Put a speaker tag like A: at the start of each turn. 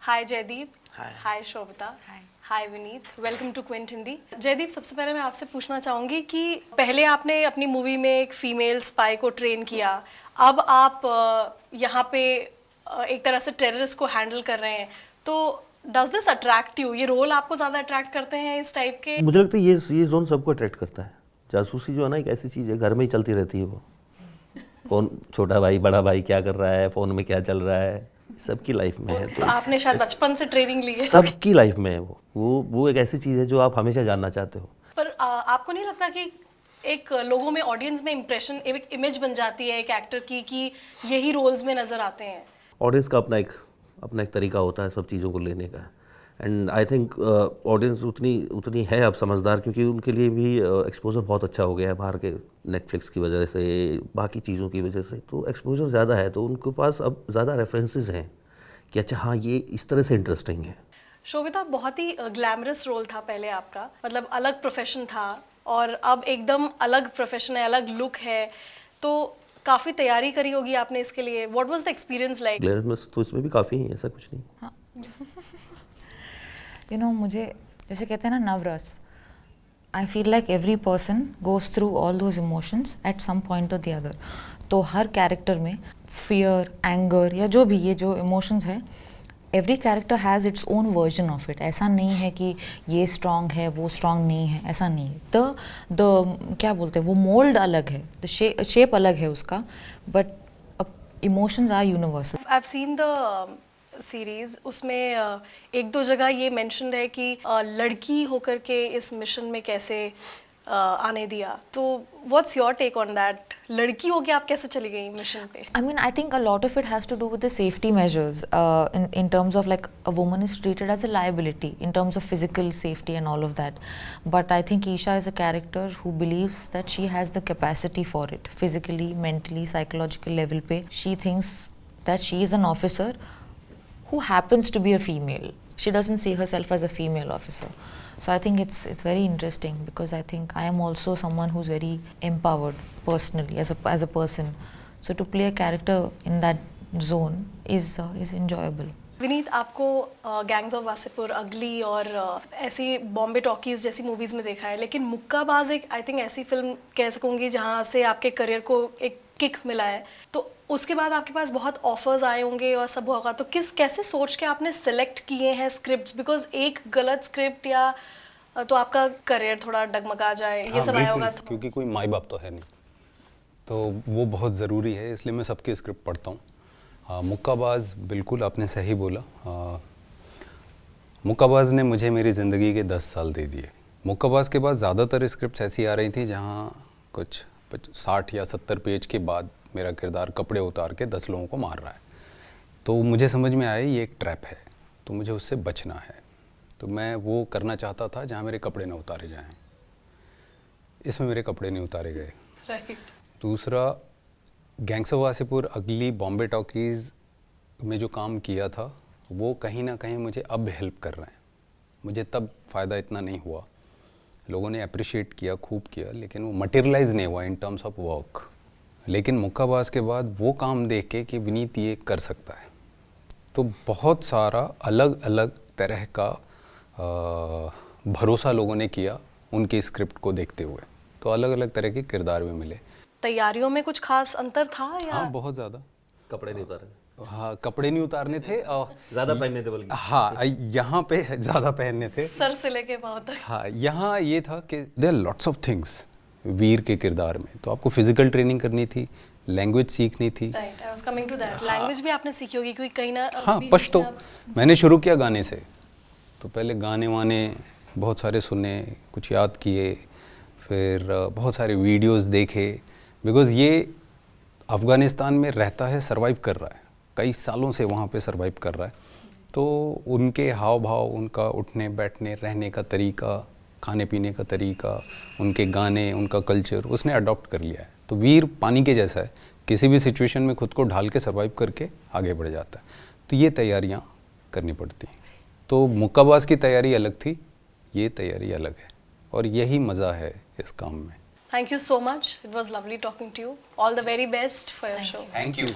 A: Hi Jaideep.
B: Hi.
A: Hi Shobhita. Hi Vineet. Welcome to Quint Hindi. Jaideep, सबसे पहले मैं आपसे पूछना चाहूँगी कि पहले आपने अपनी मूवी में एक फीमेल स्पाई को ट्रेन किया, अब आप यहाँ पे एक तरह से टेररिस्ट को हैंडल कर रहे हैं, तो डज दिस अट्रैक्ट यू? ये रोल आपको ज़्यादा अट्रैक्ट करते हैं इस टाइप के?
B: मुझे लगता है ये जोन सबको अट्रैक्ट करता है। जासूसी जो है ना, एक ऐसी चीज़ है, घर में ही चलती रहती है। वो कौन छोटा भाई बड़ा भाई क्या कर रहा है, फ़ोन में क्या चल रहा है, सबकी लाइफ में है।
A: तो आपने शायद बचपन से ट्रेनिंग ली है।
B: सबकी लाइफ में है वो एक ऐसी चीज़ है जो आप हमेशा जानना चाहते हो।
A: पर आपको नहीं लगता कि एक लोगों में, ऑडियंस में इम्प्रेशन, एक इमेज बन जाती है एक एक्टर की कि यही रोल्स में नजर आते हैं?
B: ऑडियंस का अपना एक तरीका होता है सब चीज़ों को लेने का। एंड आई थिंक ऑडियंस उतनी है अब समझदार, क्योंकि उनके लिए भी एक्सपोजर बहुत अच्छा हो गया है बाहर के नेटफ्लिक्स की वजह से, बाकी चीज़ों की वजह से। तो एक्सपोजर ज़्यादा है, तो उनके पास अब ज़्यादा रेफरेंसेस हैं कि अच्छा हाँ, ये इस तरह से इंटरेस्टिंग है।
A: शोभिता, बहुत ही ग्लैमरस रोल था पहले आपका, मतलब अलग प्रोफेशन था, और अब एकदम अलग प्रोफेशन है, अलग लुक है, तो काफ़ी तैयारी करी होगी आपने इसके लिए। What was the experience like?
B: Glamorous तो इसमें भी काफ़ी है, ऐसा कुछ नहीं।
C: हाँ मुझे जैसे कहते हैं ना, navaras, I feel like every person goes through all those emotions at some point और द अदर। तो हर कैरेक्टर में फियर, एंगर या जो भी ये जो इमोशंस है, every character has its own version of it. ऐसा नहीं है कि ये स्ट्रॉन्ग है वो स्ट्रॉन्ग नहीं है, ऐसा नहीं है। द क्या बोलते हैं, वो मोल्ड अलग है, द शेप अलग है उसका, but emotions are universal.
A: I have seen the series, उसमें एक दो जगह ये मेंशन है कि लड़की होकर के इस मिशन में कैसे आने दिया, तो what's your take on that? लड़की हो के आप कैसे चली गई मिशन पे?
C: I mean, I think a lot of it has to do with the safety measures in terms of like a woman is treated as a liability in terms of physical safety and all of that. But I think Isha is a character who believes that she has the capacity for it, physically, mentally, psychological level pe. She thinks that she is an officer who happens to be a female. She doesn't see herself as a female officer. So I think it's very interesting, because I think I am also someone who's very empowered personally as a person. So to play a character in that zone is enjoyable.
A: Vineet, आपको gangs of Wasseypur, अगली और ऐसी Bombay talkies जैसी movies में देखा है, लेकिन मुक्काबाज एक आई थिंक ऐसी फिल्म कह सकूंगी जहाँ से आपके करियर को एक किक मिला है। तो उसके बाद आपके पास बहुत ऑफर्स आए होंगे और सब होगा, तो कैसे सोच के आपने सेलेक्ट किए हैं स्क्रिप्ट्स? बिकॉज एक गलत स्क्रिप्ट या तो आपका करियर थोड़ा डगमगा जाए, ये सब आया होगा। तो
D: क्योंकि कोई माई बाप तो है नहीं, तो वो बहुत ज़रूरी है, इसलिए मैं सबकी स्क्रिप्ट पढ़ता हूँ। मुक्काबाज, बिल्कुल आपने सही बोला। मुक्काबाज ने मुझे मेरी ज़िंदगी के 10 साल दे दिए। मुक्काबाज के बाद ज़्यादातर स्क्रिप्ट्स ऐसी आ रही थी जहाँ कुछ 60 या 70 पेज के बाद मेरा किरदार कपड़े उतार के 10 लोगों को मार रहा है। तो मुझे समझ में आया ये एक ट्रैप है, तो मुझे उससे बचना है। तो मैं वो करना चाहता था जहाँ मेरे कपड़े ना उतारे जाएं। इसमें मेरे कपड़े नहीं उतारे गए।
A: राइट।
D: दूसरा, गैंग्स ऑफ वासेपुर, अगली, बॉम्बे टॉकीज़ में जो काम किया था वो कहीं ना कहीं मुझे अब हेल्प कर रहे हैं। मुझे तब फ़ायदा इतना नहीं हुआ, लोगों ने अप्रिशिएट किया, खूब किया, लेकिन वो मटेरियलाइज नहीं हुआ इन टर्म्स ऑफ वर्क। लेकिन मुक्काबाज के बाद वो काम देख के कि विनीत ये कर सकता है, तो बहुत सारा अलग अलग तरह का भरोसा लोगों ने किया उनके स्क्रिप्ट को देखते हुए, तो अलग अलग तरह के किरदार भी मिले।
A: तैयारियों में कुछ खास अंतर था या?
D: हाँ, बहुत ज़्यादा।
B: कपड़े नहीं उतारे।
D: हाँ, कपड़े नहीं उतारने थे और
B: ज़्यादा पहनने थे बल्कि।
D: हाँ, यहाँ पे ज़्यादा पहनने थे,
A: सर से लेके पाँव तक।
D: हाँ, यहाँ ये था कि देयर लॉट्स ऑफ थिंग्स वीर के किरदार में, तो आपको फिजिकल ट्रेनिंग करनी थी, लैंग्वेज सीखनी थी।
A: Right, I was coming to that. Language भी आपने सीखी होगी, क्योंकि कहीं ना
D: हाँ, पश्तो। मैंने शुरू किया गाने से, तो पहले गाने वाने बहुत सारे सुने, कुछ याद किए, फिर बहुत सारे वीडियोस देखे, बिकॉज़ ये अफ़गानिस्तान में रहता है, सरवाइव कर रहा है, कई सालों से वहाँ पे सरवाइव कर रहा है, तो उनके हाव भाव, उनका उठने बैठने रहने का तरीका, खाने पीने का तरीका, उनके गाने, उनका कल्चर उसने अडॉप्ट कर लिया है। तो वीर पानी के जैसा है, किसी भी सिचुएशन में खुद को ढाल के सर्वाइव करके आगे बढ़ जाता है। तो ये तैयारियाँ करनी पड़ती हैं। तो मुक्काबाज की तैयारी अलग थी, ये तैयारी अलग है, और यही मज़ा है इस काम में।
A: Thank you so much. It was lovely talking to you. All the very best for your show.
D: Thank you.